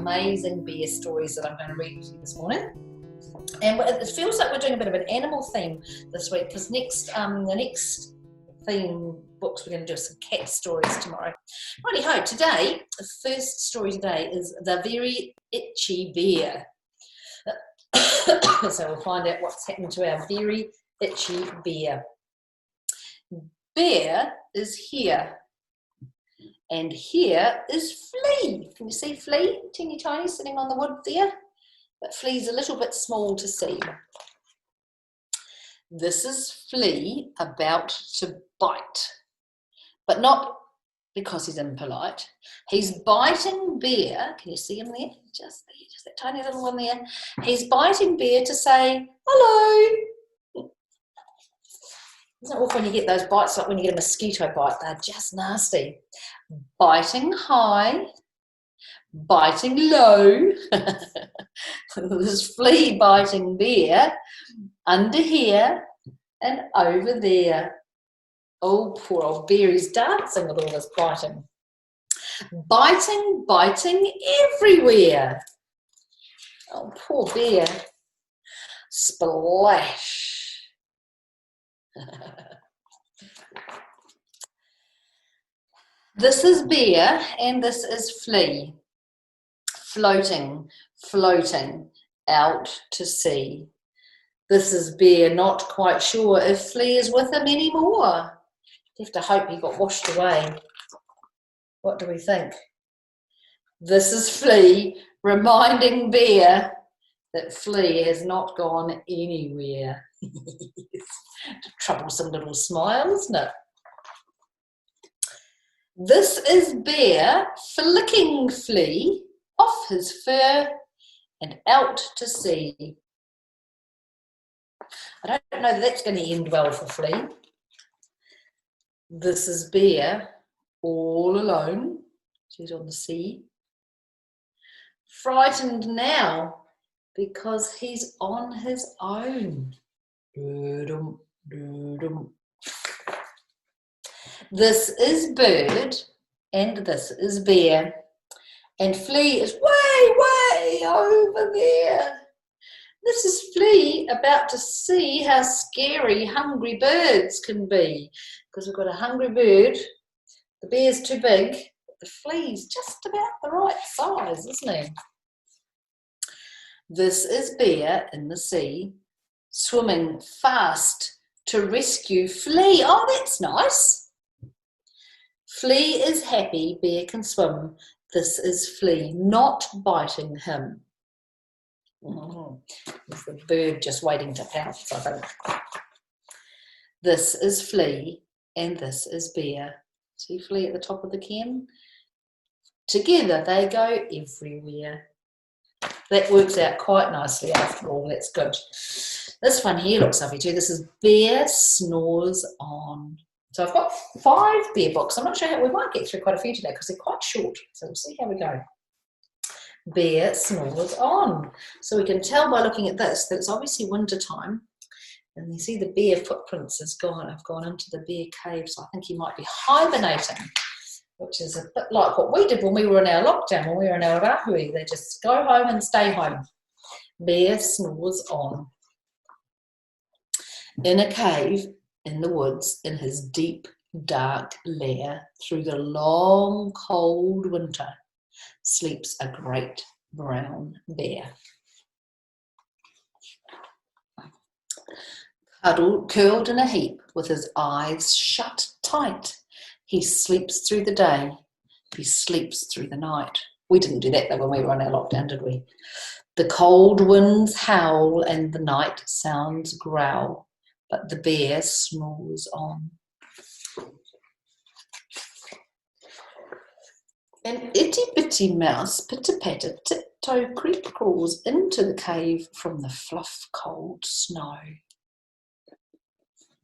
amazing bear stories that I'm going to read to you this morning. And it feels like we're doing a bit of an animal theme this week, because the next theme books we're going to do some cat stories tomorrow. Righty-ho, today, the first story today is The Very Itchy Bear. So we'll find out what's happened to our very itchy bear. Bear is here, and here is Flea. Can you see Flea? Teeny tiny, sitting on the wood there. But Flea's a little bit small to see. This is Flea about to bite, but not because he's impolite. He's biting Bear. Can you see him there? Just that tiny little one there. He's biting Bear to say hello. Isn't it awful when you get those bites, like when you get a mosquito bite? They're just nasty. Biting high, biting low. There's Flea biting Bear under here and over there. Oh, poor old Bear, he's dancing with all this biting. Biting everywhere. Oh, poor Bear. Splash. This is Bear and this is Flea. Floating out to sea. This is Bear, not quite sure if Flea is with him anymore. You have to hope he got washed away. What do we think? This is Flea reminding Bear that Flea has not gone anywhere. Troublesome little smile, isn't it? This is Bear flicking Flea off his fur and out to sea. I don't know that that's going to end well for Flea. This is Bear all alone. She's on the sea. Frightened now because he's on his own. This is Bird and this is Bear. And Flea is way over there. This is Flea about to see how scary hungry birds can be. Because we've got a hungry bird. The bear's too big. But the Flea's just about the right size, isn't he? This is Bear in the sea, swimming fast to rescue Flea. Oh, that's nice. Flea is happy Bear can swim. This is Flea, not biting him. There's the bird just waiting to pounce, I think. This is Flea and this is Bear. See Flea at the top of the can? Together they go everywhere. That works out quite nicely after all, that's good. This one here looks lovely too. This is Bear Snores On. So I've got 5 bear books. I'm not sure how we might get through quite a few today because they're quite short. So we'll see how we go. Bear Snores On. So we can tell by looking at this that it's obviously winter time. And you see the bear footprints have gone into the bear cave. So I think he might be hibernating, which is a bit like what we did when we were in our lockdown, when we were in our rahui. They just go home and stay home. Bear Snores On. In a cave in the woods, in his deep, dark lair, through the long, cold winter, sleeps a great brown bear. Curled in a heap, with his eyes shut tight, he sleeps through the day, he sleeps through the night. We didn't do that though when we were on our lockdown, did we? The cold winds howl and the night sounds growl, but the bear snores on. An itty-bitty mouse, pitter-patter, tiptoe, creep crawls into the cave from the fluff cold snow.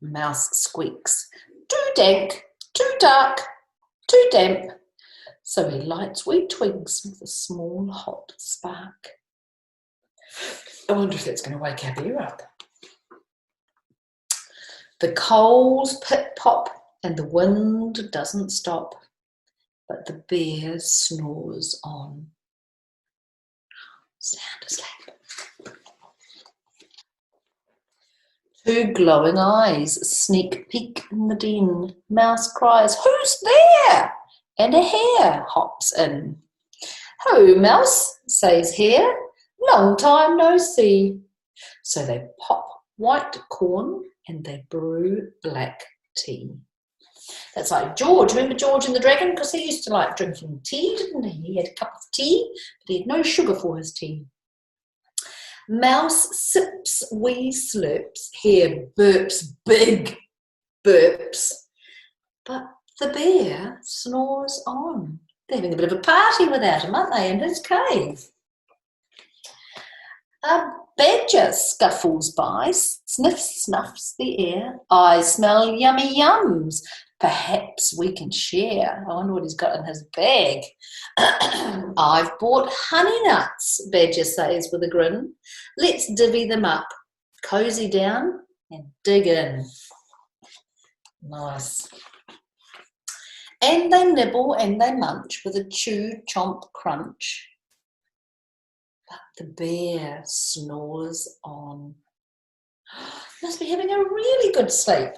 Mouse squeaks, too dank, too dark, too damp. So he lights wee twigs with a small hot spark. I wonder if that's going to wake our bear up. The coals pit-pop and the wind doesn't stop, but the bear snores on. Sound asleep. Two glowing eyes sneak peek in the den. Mouse cries, "Who's there?" And a hare hops in. "Ho, Mouse," says Hare, "long time no see." So they pop white corn and they brew black tea. That's like George. Remember George and the Dragon? Because he used to like drinking tea, didn't he? He had a cup of tea, but he had no sugar for his tea. Mouse sips wee slurps. Hare burps big burps. But the bear snores on. They're having a bit of a party without him, aren't they, in his cave? A badger scuffles by, sniffs, snuffs the air. "I smell yummy yums. Perhaps we can share." I wonder what he's got in his bag. "I've bought honey nuts," Badger says with a grin. "Let's divvy them up, cozy down and dig in." Nice. And they nibble and they munch with a chew, chomp, crunch. But the bear snores on. Must be having a really good sleep.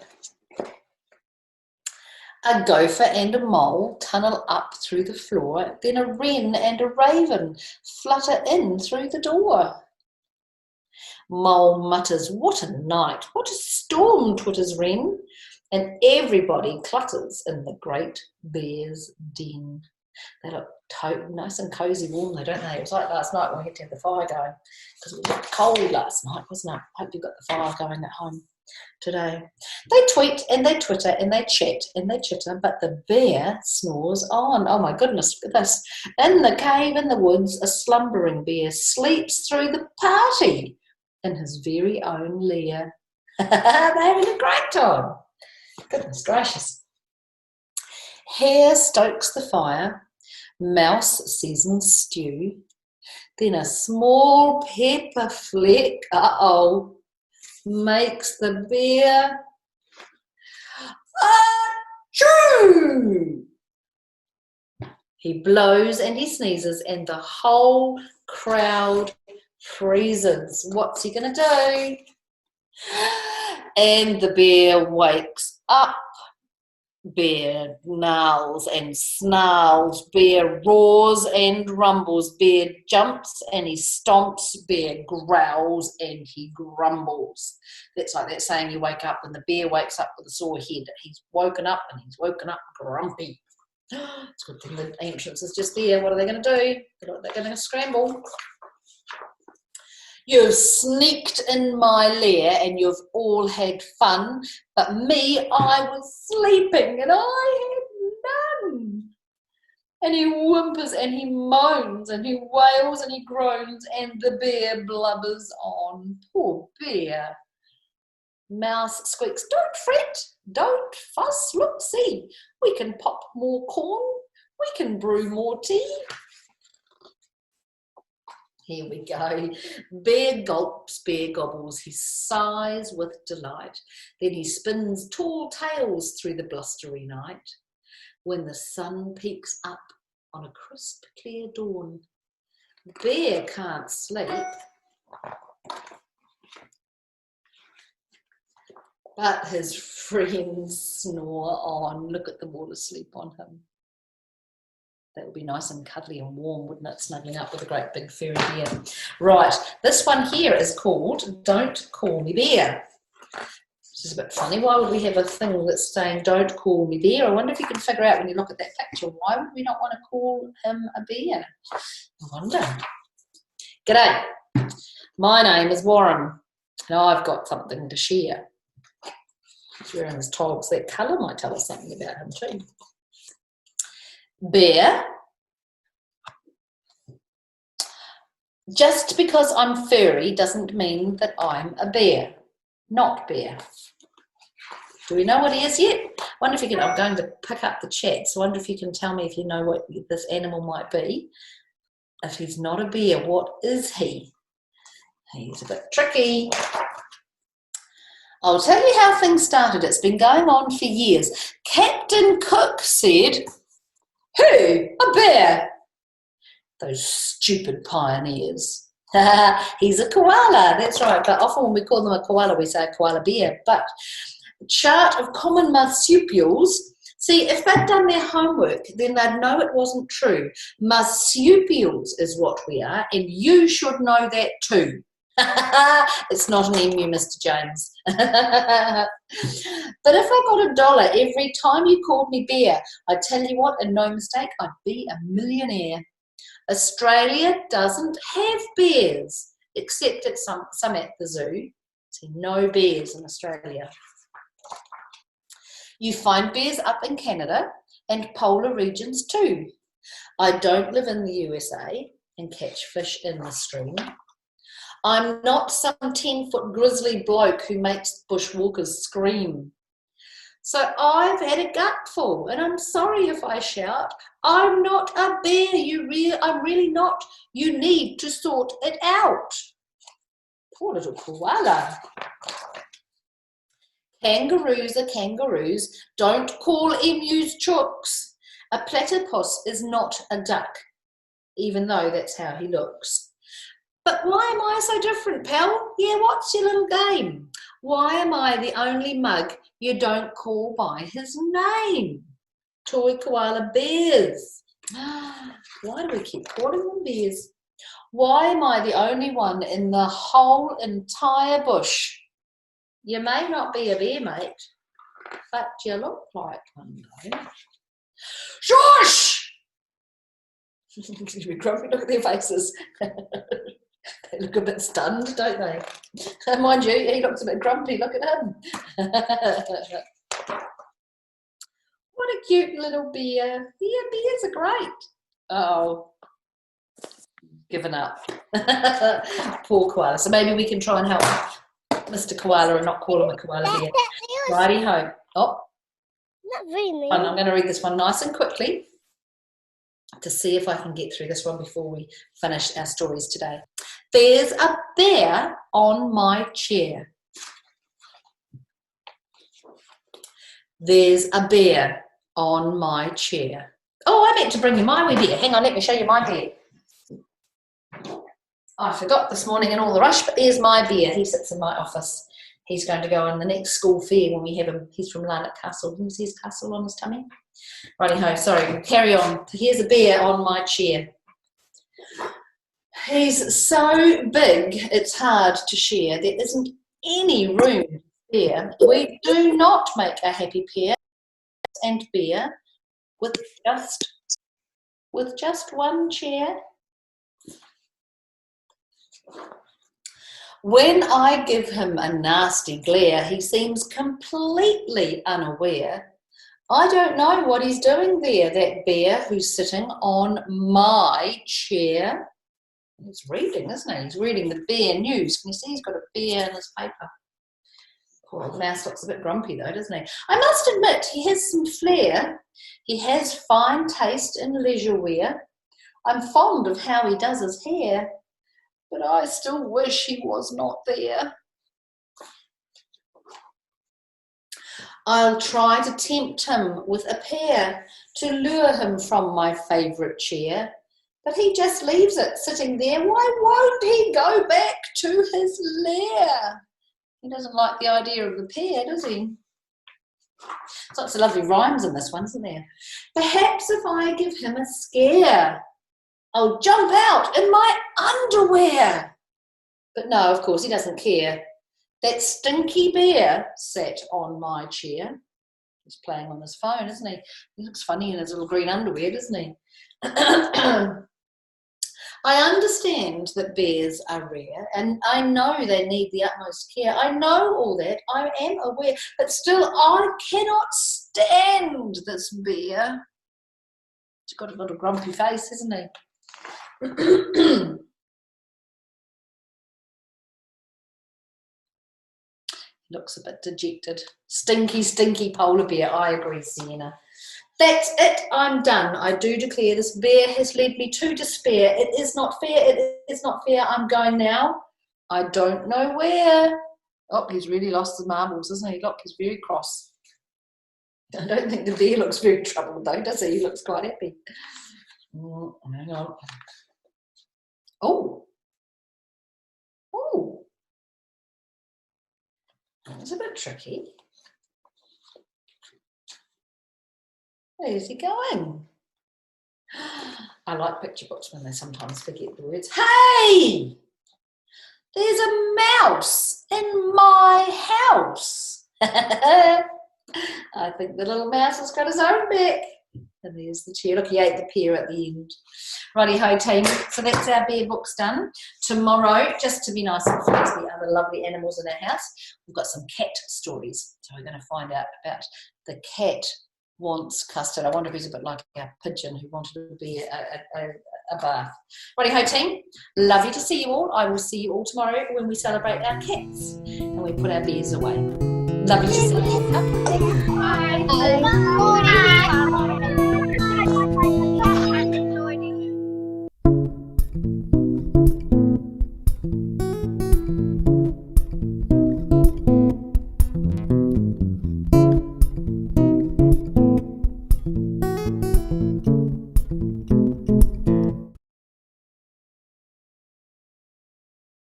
A gopher and a mole tunnel up through the floor, then a wren and a raven flutter in through the door. Mole mutters, "What a night, what a storm," twitters wren, and everybody clutters in the great bear's den. They look nice and cosy, warm though, don't they? It was like last night when we had to have the fire going, because it was cold last night, wasn't it? I hope you've got the fire going at home today. They tweet and they twitter and they chat and they chitter, but the bear snores on. Oh my goodness, look at this. In the cave in the woods, a slumbering bear sleeps through the party in his very own lair. They're having a great time. Goodness gracious. Hare stokes the fire. Mouse seasons stew. Then a small pepper fleck, makes the bear achoo! He blows and he sneezes and the whole crowd freezes. What's he going to do? And the bear wakes up. Bear gnarls and snarls, bear roars and rumbles, bear jumps and he stomps, bear growls and he grumbles. That's like that saying you wake up when the bear wakes up with a sore head. He's woken up and he's woken up grumpy. It's a good thing the entrance is just there. What are they going to do? They're going to scramble. You've sneaked in my lair and you've all had fun, but me, I was sleeping and I had none. And he whimpers and he moans and he wails and he groans and the bear blubbers on. Poor bear. Mouse squeaks, "Don't fret, don't fuss, look, see, we can pop more corn, we can brew more tea." Here we go. Bear gulps, bear gobbles, he sighs with delight. Then he spins tall tales through the blustery night. When the sun peeks up on a crisp, clear dawn, Bear can't sleep, but his friends snore on. Look at them all asleep on him. That would be nice and cuddly and warm, wouldn't it? Snuggling up with a great big furry bear. Right, this one here is called Don't Call Me Bear. This is a bit funny. Why would we have a thing that's saying don't call me bear? I wonder if you can figure out when you look at that picture, why would we not want to call him a bear? I wonder. G'day, my name is Warren and I've got something to share. He's wearing his togs. That colour might tell us something about him too. Bear. Just because I'm furry doesn't mean that I'm a bear. Not bear. Do we know what he is yet? I wonder if you can, I'm going to pick up the chat, so I wonder if you can tell me if you know what this animal might be. If he's not a bear, what is he? He's a bit tricky. I'll tell you how things started. It's been going on for years. Captain Cook said, "Who? A bear?" Those stupid pioneers. He's a koala, that's right. But often when we call them a koala, we say a koala bear. But chart of common marsupials. See, if they'd done their homework, then they'd know it wasn't true. Marsupials is what we are, and you should know that too. It's not an emu, Mr. James. But if I got $1 every time you called me bear, I tell you what, and no mistake, I'd be a millionaire. Australia doesn't have bears, except at some at the zoo. See, no bears in Australia. You find bears up in Canada and polar regions too. I don't live in the USA and catch fish in the stream. I'm not some 10-foot grizzly bloke who makes bushwalkers scream. So I've had a gutful, and I'm sorry if I shout. I'm not a bear, I'm really not. You need to sort it out. Poor little koala. Kangaroos are kangaroos. Don't call emus chooks. A platypus is not a duck, even though that's how he looks. But why am I so different, pal? Yeah, what's your little game? Why am I the only mug you don't call by his name? Toy koala bears. Why do we keep calling them bears? Why am I the only one in the whole entire bush? You may not be a bear, mate, but you look like one, though. Shush! You're grumpy, look at their faces. They look a bit stunned, don't they? Mind you, he looks a bit grumpy, look at him. What a cute little bear. Yeah, bears are great. Oh, given up. Poor koala. So maybe we can try and help Mr. Koala and not call him a koala bear. Righty ho. Oh, not really. I'm going to read this one nice and quickly to see if I can get through this one before we finish our stories today. There's a bear on my chair. There's a bear on my chair. Oh, I meant to bring you my wee bear. Hang on, let me show you my bear. I forgot this morning in all the rush, but there's my bear. He sits in my office. He's going to go on the next school fair when we have him. He's from Larnac Castle. Who's his castle on his tummy? Righty-ho, sorry, carry on. Here's a bear on my chair. He's so big, it's hard to share. There isn't any room there. We do not make a happy pair and bear with just one chair. When I give him a nasty glare, he seems completely unaware. I don't know what he's doing there, that bear who's sitting on my chair. He's reading, isn't he? He's reading the bear news. Can you see he's got a bear in his paper? Poor old mouse looks a bit grumpy though, doesn't he? I must admit, he has some flair. He has fine taste in leisure wear. I'm fond of how he does his hair, but I still wish he was not there. I'll try to tempt him with a pear to lure him from my favourite chair, but he just leaves it sitting there. Why won't he go back to his lair? He doesn't like the idea of the pear, does he? There's lots of lovely rhymes in this one, isn't there? Perhaps if I give him a scare, I'll jump out in my underwear. But no, of course, he doesn't care. That stinky bear sat on my chair. He's playing on his phone, isn't he? He looks funny in his little green underwear, doesn't he? I understand that bears are rare, and I know they need the utmost care. I know all that, I am aware, but still I cannot stand this bear. He's got a little grumpy face, hasn't he? Looks a bit dejected. Stinky, stinky polar bear. I agree, Sienna. That's it. I'm done. I do declare this bear has led me to despair. It is not fair. It is not fair. I'm going now. I don't know where. Oh, he's really lost his marbles, isn't he? Look, he's very cross. I don't think the bear looks very troubled, though, does he? He looks quite happy. Hang on. Oh, tricky. Where's he going? I like picture books when they sometimes forget the words. Hey! There's a mouse in my house. I think the little mouse has got his own back. And there's the chair. Look, he ate the pear at the end. Righty-ho, team. So that's our bear books done. Tomorrow, just to be nice and fair to the other lovely animals in our house, we've got some cat stories. So we're going to find out about the cat wants custard. I wonder if he's a bit like a pigeon who wanted to be a bath. Righty-ho, team. Lovely to see you all. I will see you all tomorrow when we celebrate our cats and we put our bears away. Lovely to see you. Bye. Bye.